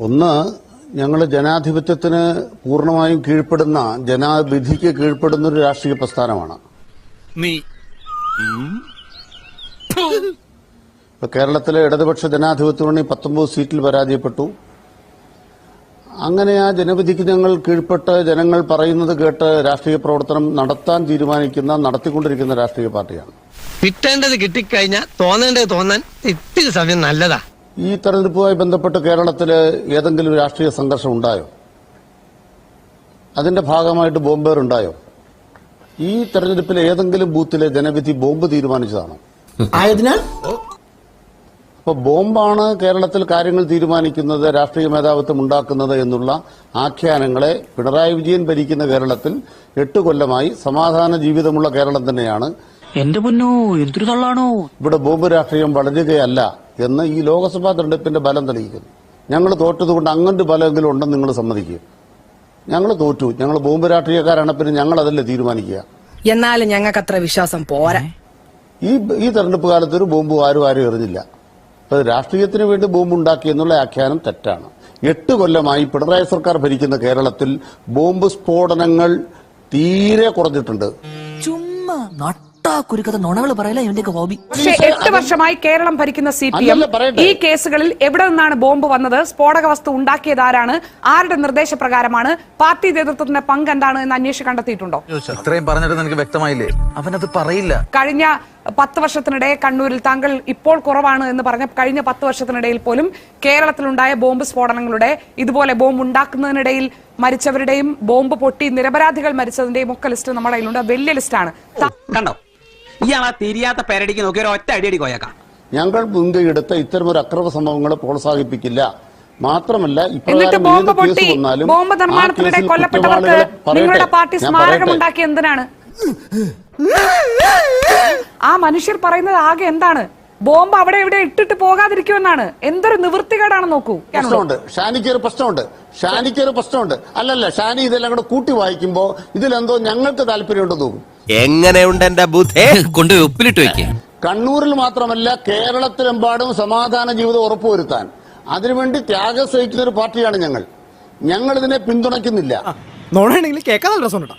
ഒന്ന്, ഞങ്ങൾ ജനാധിപത്യത്തിന് പൂർണ്ണമായും കീഴ്പ്പെടുന്ന, ജനാവിധിക്ക് കീഴ്പ്പെടുന്ന ഒരു രാഷ്ട്രീയ പ്രസ്ഥാനമാണ്. കേരളത്തിലെ ഇടതുപക്ഷ ജനാധിപത്യ മുന്നണി 19 സീറ്റിൽ പരാജയപ്പെട്ടു. അങ്ങനെ ആ ജനവിധിക്ക് ഞങ്ങൾ കീഴ്പ്പെട്ട് ജനങ്ങൾ പറയുന്നത് കേട്ട് രാഷ്ട്രീയ പ്രവർത്തനം നടത്താൻ തീരുമാനിക്കുന്ന, നടത്തിക്കൊണ്ടിരിക്കുന്ന രാഷ്ട്രീയ പാർട്ടിയാണ്. കിട്ടേണ്ടത് കിട്ടിക്കഴിഞ്ഞാൽ തോന്നേണ്ടത് തോന്നാൻ ഇത്തിരി സമയം നല്ലതാ. ഈ തെരഞ്ഞെടുപ്പുമായി ബന്ധപ്പെട്ട് കേരളത്തില് ഏതെങ്കിലും രാഷ്ട്രീയ സംഘർഷം ഉണ്ടായോ? അതിന്റെ ഭാഗമായിട്ട് ബോംബേറുണ്ടായോ? ഈ തെരഞ്ഞെടുപ്പിലെ ഏതെങ്കിലും ബൂത്തിലെ ജനവിധി ബോംബ് തീരുമാനിച്ചതാണോ? ആയതിനാൽ അപ്പൊ ബോംബാണ് കേരളത്തിൽ കാര്യങ്ങൾ തീരുമാനിക്കുന്നത്, രാഷ്ട്രീയ മേധാവിത്വം ഉണ്ടാക്കുന്നത് എന്നുള്ള ആഖ്യാനങ്ങളെ പിണറായി വിജയൻ ഭരിക്കുന്ന കേരളത്തിൽ 8 കൊല്ലമായി സമാധാന ജീവിതമുള്ള കേരളം തന്നെയാണ്. എന്റെ പൊന്നോ, എന്തൊരു തള്ളാണോ! ഇവിടെ ബോംബ് രാഷ്ട്രീയം വളരുകയല്ല എന്ന് ഈ ലോക്സഭാ തെരഞ്ഞെടുപ്പിന്റെ ബലം തെളിയിക്കുന്നു. ഞങ്ങൾ തോറ്റതുകൊണ്ട് അങ്ങനൊരു ബലമെങ്കിലും ഉണ്ടെന്ന് നിങ്ങൾ സമ്മതിക്കുക. ഞങ്ങൾ തോറ്റു, ഞങ്ങൾ ബോംബ് രാഷ്ട്രീയക്കാരാണ്, പിന്നെ ഞങ്ങൾ അതല്ലേ തീരുമാനിക്കുക. എന്നാലും ഞങ്ങൾക്ക് അത്ര വിശ്വാസം പോരാ. ഈ തെരഞ്ഞെടുപ്പ് കാലത്ത് ഒരു ബോംബ് ആരും എറിഞ്ഞില്ല. അപ്പൊ രാഷ്ട്രീയത്തിന് വേണ്ടി ബോംബ് ഉണ്ടാക്കി എന്നുള്ള ആഖ്യാനം തെറ്റാണ്. 8 കൊല്ലമായി പിണറായി സർക്കാർ ഭരിക്കുന്ന കേരളത്തിൽ ബോംബ് സ്ഫോടനങ്ങൾ തീരെ കുറഞ്ഞിട്ടുണ്ട്. ചുമ്മാ കുരുക്കഥ നുണകൾ പറയല ഇവന്റെയൊക്കെ ഹോബി. പക്ഷേ 8 വർഷമായി കേരളം ഭരിക്കുന്ന CPM ഈ കേസുകളിൽ എവിടെ നിന്നാണ് ബോംബ് വന്നത്, സ്ഫോടക വസ്തു ഉണ്ടാക്കിയതാരാണ്, ആരുടെ നിർദ്ദേശപ്രകാരമാണ്, പാർട്ടി നേതൃത്വത്തിന്റെ പങ്ക് എന്താണ് എന്ന് അന്വേഷിച്ച് കണ്ടെത്തിയിട്ടുണ്ടോ? ഇത്രയും പറഞ്ഞിട്ട് എനിക്ക് വ്യക്തമായില്ലേ? അവനത് പറയില്ല. കഴിഞ്ഞ 10 വർഷത്തിനിടെ കണ്ണൂരിൽ, താങ്കൾ ഇപ്പോൾ കുറവാണ് എന്ന് പറഞ്ഞ കഴിഞ്ഞ 10 വർഷത്തിനിടയിൽ പോലും കേരളത്തിലുണ്ടായ ബോംബ് സ്ഫോടനങ്ങളുടെ, ഇതുപോലെ ബോംബ് ഉണ്ടാക്കുന്നതിനിടയിൽ മരിച്ചവരുടെയും ബോംബ് പൊട്ടി നിരപരാധികൾ മരിച്ചതിന്റെയും ഒക്കെ ലിസ്റ്റ് നമ്മുടെ കയ്യിലുണ്ട്. വലിയ ലിസ്റ്റാണ്. കണ്ടോ, ഇയാളാ തിരിയാത്ത പേരടിക്ക് നോക്കി ഒരു ഒറ്റ അടിയടി കോയക്കാം. ഞങ്ങൾ മുൻകൈയെടുത്ത ഇത്തരമൊരു അക്രമ സംഭവങ്ങളെ പ്രോത്സാഹിപ്പിക്കില്ല. മാത്രമല്ല, എന്നിട്ട് ബോംബ് പൊട്ടി ബോംബ് നിർമ്മാണത്തിനിടെ കൊല്ലപ്പെട്ടവർക്ക് നിങ്ങളുടെ പാർട്ടി സ്മാരകം ഉണ്ടാക്കി എന്തിനാണ്? ആ മനുഷ്യർ പറയുന്നത് ആകെ എന്താണ്? ബോംബ് അവിടെ ഇവിടെ ഇട്ടിട്ട് പോകാതിരിക്കുമെന്നാണ്. എന്തൊരു നിവൃത്തികേടാണ് നോക്കൂ. പ്രശ്നമുണ്ട്, ഷാനിക്കൊരു പ്രശ്നമുണ്ട്. അല്ലല്ല, ഷാനി ഇതെല്ലാം കൂടെ കൂട്ടി വായിക്കുമ്പോ ഇതിലെന്തോ ഞങ്ങൾക്ക് താല്പര്യമുണ്ട് തോന്നും. എങ്ങനെയുണ്ട് എന്റെ ബുദ്ധി? കൊണ്ട് ഉപ്പിലിട്ട് വെക്കുക. കണ്ണൂരിൽ മാത്രമല്ല, കേരളത്തിലെമ്പാടും സമാധാന ജീവിതം ഉറപ്പുവരുത്താൻ അതിനുവേണ്ടി ത്യാഗം സഹിക്കുന്ന ഒരു പാർട്ടിയാണ് ഞങ്ങൾ. ഇതിനെ പിന്തുണയ്ക്കുന്നില്ല. നോണാണെങ്കിൽ കേൾക്കാൻ നല്ല രസമുണ്ട്.